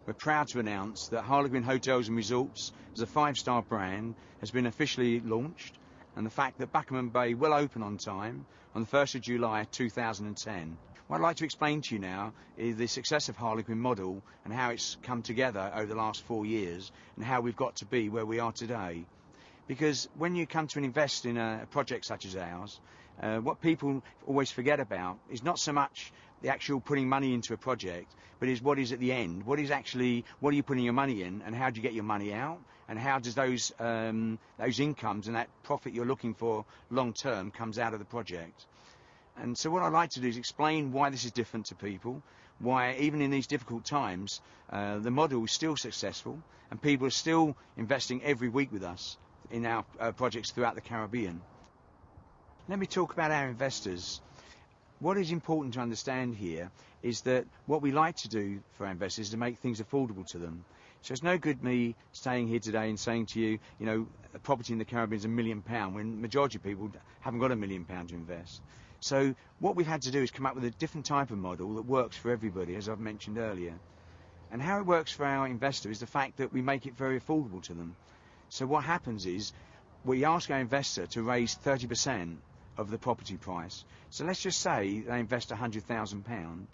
We're proud to announce that Harlequin Hotels and Resorts, as a five-star brand, has been officially launched, and the fact that Buckingham Bay will open on time on the 1st of July 2010. What I'd like to explain to you now is the success of Harlequin model and how it's come together over the last 4 years and how we've got to be where we are today. Because when you come to invest in a project such as ours, what people always forget about is not so much the actual putting money into a project, but is what is at the end. What are you putting your money in, and how do you get your money out, and how does those incomes and that profit you're looking for long term comes out of the project. And so what I like to do is explain why this is different to people, why even in these difficult times the model is still successful and people are still investing every week with us in our projects throughout the Caribbean. Let me talk about our investors. What is important to understand here is that what we like to do for our investors is to make things affordable to them. So it's no good me staying here today and saying to you, you know, a property in the Caribbean is £1 million, when the majority of people haven't got £1 million to invest. So what we've had to do is come up with a different type of model that works for everybody, as I've mentioned earlier. And how it works for our investor is the fact that we make it very affordable to them. So what happens is we ask our investor to raise 30% of the property price. So let's just say they invest £100,000.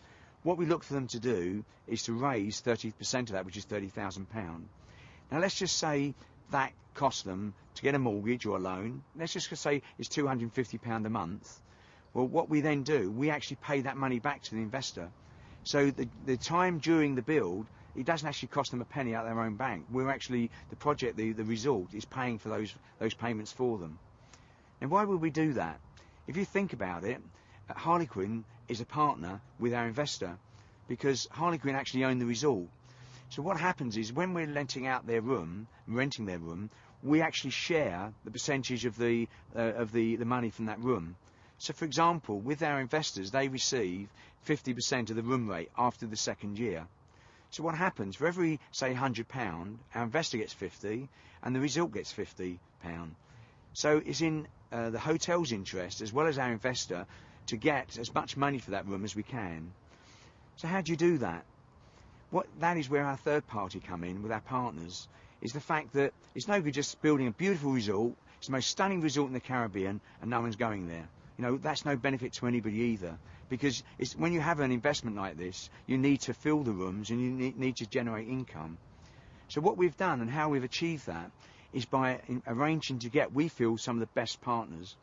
What we look for them to do is to raise 30% of that, which is £30,000. Now let's just say that costs them to get a mortgage or a loan. Let's just say it's £250 a month. Well, what we then do, we actually pay that money back to the investor. So the time during the build, it doesn't actually cost them a penny out of their own bank. We're actually, the project, the resort, is paying for those payments for them. And why would we do that? If you think about it, Harlequin is a partner with our investor because Harlequin actually own the resort. So what happens is when we're renting their room, we actually share the percentage of the money from that room. So for example, with our investors, they receive 50% of the room rate after the second year. So what happens, for every, say, £100, our investor gets 50 and the resort gets £50. So it's in the hotel's interest, as well as our investor, to get as much money for that room as we can. So how do you do that? That is where our third party come in with our partners, is the fact that it's no good just building a beautiful resort, it's the most stunning resort in the Caribbean, and no one's going there. You know, that's no benefit to anybody either, because when you have an investment like this, you need to fill the rooms and you need to generate income. So what we've done and how we've achieved that is by arranging to get, we feel, some of the best partners.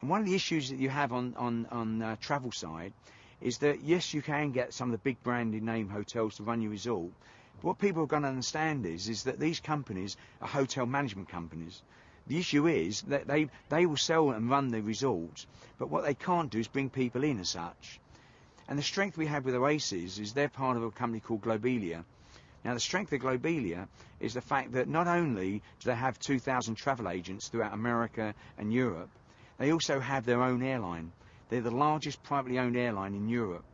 And one of the issues that you have on travel side is that, yes, you can get some of the big branded name hotels to run your resort, but what people are going to understand is that these companies are hotel management companies. The issue is that they will sell and run the resorts, but what they can't do is bring people in as such. And the strength we have with Oasis is they're part of a company called Globelia. Now the strength of Globelia is the fact that not only do they have 2,000 travel agents throughout America and Europe, they also have their own airline. They're the largest privately owned airline in Europe.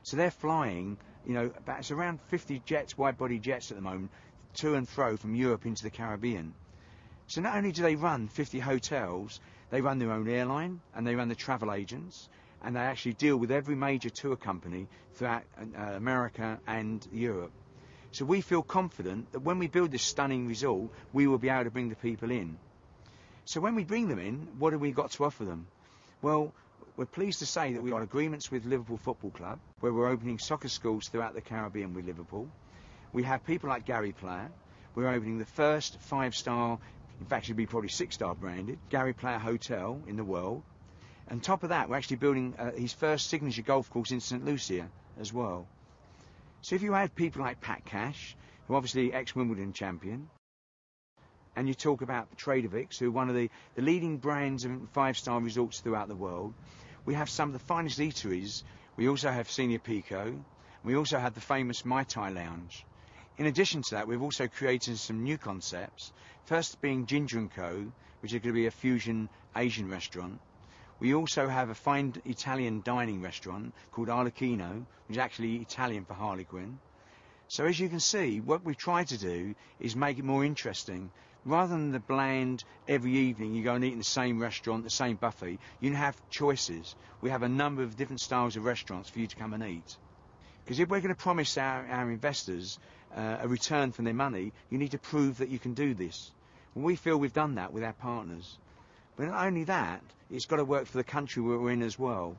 So they're flying, you know, it's around 50 jets, wide-body jets at the moment, to and fro from Europe into the Caribbean. So not only do they run 50 hotels, they run their own airline and they run the travel agents, and they actually deal with every major tour company throughout America and Europe. So we feel confident that when we build this stunning resort, we will be able to bring the people in. So when we bring them in, what have we got to offer them? Well, we're pleased to say that we've got agreements with Liverpool Football Club, where we're opening soccer schools throughout the Caribbean with Liverpool. We have people like Gary Player. We're opening the first 5-star, in fact, it'll be probably 6-star branded, Gary Player Hotel in the world. On top of that, we're actually building his first signature golf course in St. Lucia as well. So if you add people like Pat Cash, who obviously ex-Wimbledon champion, and you talk about Tradovics, who are one of the leading brands of 5-star resorts throughout the world, we have some of the finest eateries. We also have Senior Pico. We also have the famous Mai Tai Lounge. In addition to that, we've also created some new concepts, first being Ginger & Co., which is going to be a fusion Asian restaurant. We also have a fine Italian dining restaurant called Harlequin, which is actually Italian for Harlequin. So as you can see, what we've tried to do is make it more interesting. Rather than the bland, every evening you go and eat in the same restaurant, the same buffet, you can have choices. We have a number of different styles of restaurants for you to come and eat. Because if we're going to promise our investors a return from their money, you need to prove that you can do this. And we feel we've done that with our partners. But not only that, it's got to work for the country we're in as well.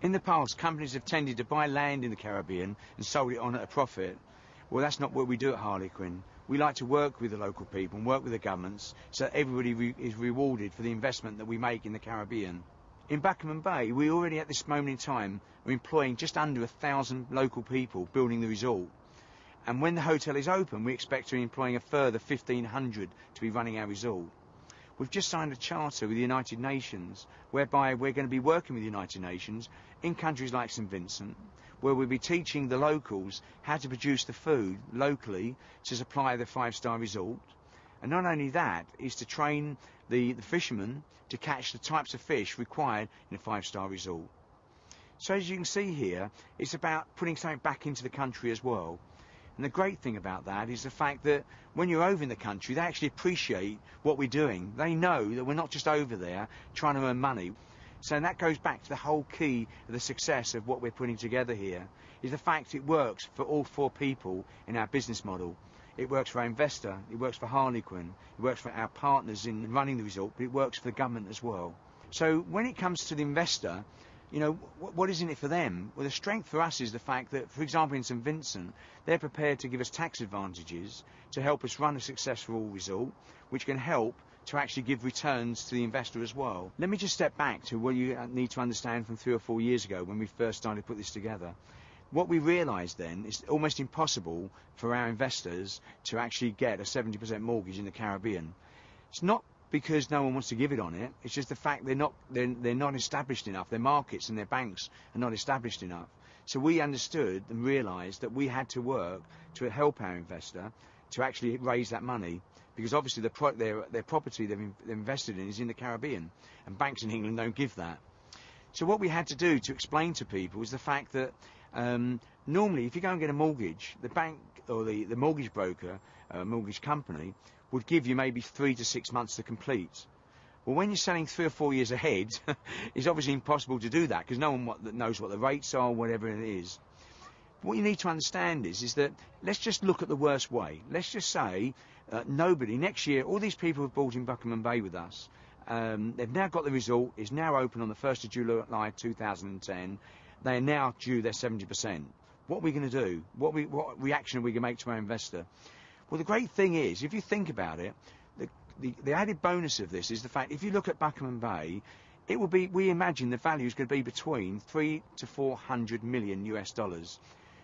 In the past, companies have tended to buy land in the Caribbean and sold it on at a profit. Well, that's not what we do at Harlequin. We like to work with the local people and work with the governments so that everybody is rewarded for the investment that we make in the Caribbean. In Backerman Bay, we already at this moment in time are employing just under 1,000 local people building the resort. And when the hotel is open, we expect to be employing a further 1,500 to be running our resort. We've just signed a charter with the United Nations whereby we're going to be working with the United Nations in countries like St Vincent, where we'll be teaching the locals how to produce the food locally to supply the 5-star resort. And not only that, is to train the fishermen to catch the types of fish required in a 5-star resort. So as you can see here, it's about putting something back into the country as well. And the great thing about that is the fact that when you're over in the country, they actually appreciate what we're doing. They know that we're not just over there trying to earn money. So that goes back to the whole key of the success of what we're putting together here, is the fact it works for all 4 people in our business model. It works for our investor, it works for Harlequin, it works for our partners in running the resort, but it works for the government as well. So when it comes to the investor, you know, what is in it for them? Well, the strength for us is the fact that, for example, in St Vincent, they're prepared to give us tax advantages to help us run a successful resort, which can help to actually give returns to the investor as well. Let me just step back to what you need to understand from 3 or 4 years ago when we first started to put this together. What we realised then is almost impossible for our investors to actually get a 70% mortgage in the Caribbean. It's not because no one wants to give it on it, it's just the fact they're not established enough. Their markets and their banks are not established enough. So we understood and realised that we had to work to help our investor to actually raise that money, because obviously their property they've invested in is in the Caribbean, and banks in England don't give that. So what we had to do to explain to people is the fact that normally if you go and get a mortgage, the bank or the mortgage broker, mortgage company, would give you maybe 3 to 6 months to complete. Well, when you're selling 3 or 4 years ahead, it's obviously impossible to do that because no one knows what the rates are, whatever it is. What you need to understand is that let's just look at the worst way. Let's just say nobody, next year, all these people who've bought in Backerman Bay with us, they've now got the resort, it's now open on the 1st of July 2010, they are now due their 70%. What are we going to do? What reaction are we going to make to our investor? Well, the great thing is, if you think about it, the added bonus of this is the fact, if you look at Backerman Bay, it will be, we imagine the value is going to be between 300 to 400 million US dollars.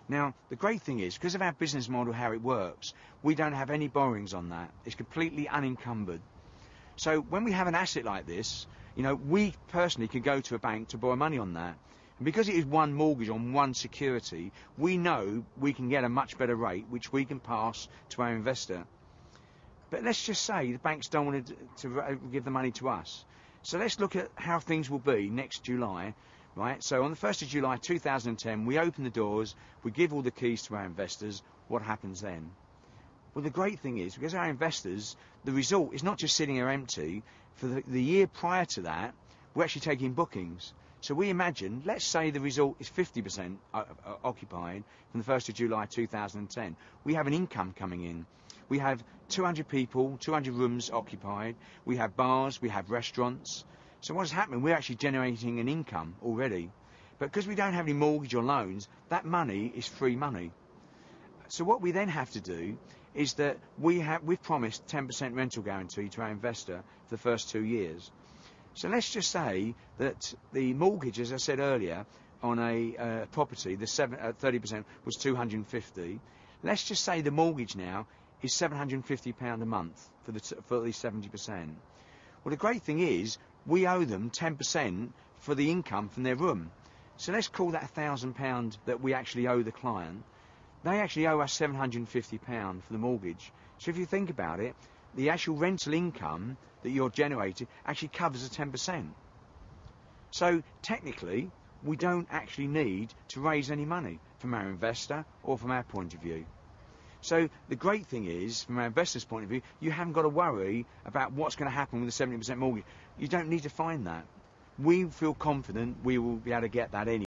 Now, the great thing is, because of our business model, how it works, we don't have any borrowings on that. It's completely unencumbered. So when we have an asset like this, you know, we personally can go to a bank to borrow money on that. And because it is one mortgage on one security, we know we can get a much better rate, which we can pass to our investor. But let's just say the banks don't want to give the money to us. So let's look at how things will be next July, right? So on the 1st of July 2010, we open the doors, we give all the keys to our investors. What happens then? Well, the great thing is, because our investors, the resort is not just sitting there empty. For the year prior to that, we're actually taking bookings. So we imagine, let's say the resort is 50% occupied from the 1st of July 2010. We have an income coming in. We have 200 people, 200 rooms occupied. We have bars, we have restaurants. So what's happening? We're actually generating an income already. But because we don't have any mortgage or loans, that money is free money. So what we then have to do is that we've promised 10% rental guarantee to our investor for the first 2 years. So let's just say that the mortgage, as I said earlier, on a property, the 30% was 250. Let's just say the mortgage now is £750 a month for the 70%. Well, the great thing is we owe them 10% for the income from their room. So let's call that £1,000 that we actually owe the client. They actually owe us £750 for the mortgage. So if you think about it, the actual rental income that you're generating actually covers the 10%. So technically, we don't actually need to raise any money from our investor or from our point of view. So the great thing is, from our investor's point of view, you haven't got to worry about what's going to happen with the 70% mortgage. You don't need to find that. We feel confident we will be able to get that anyway.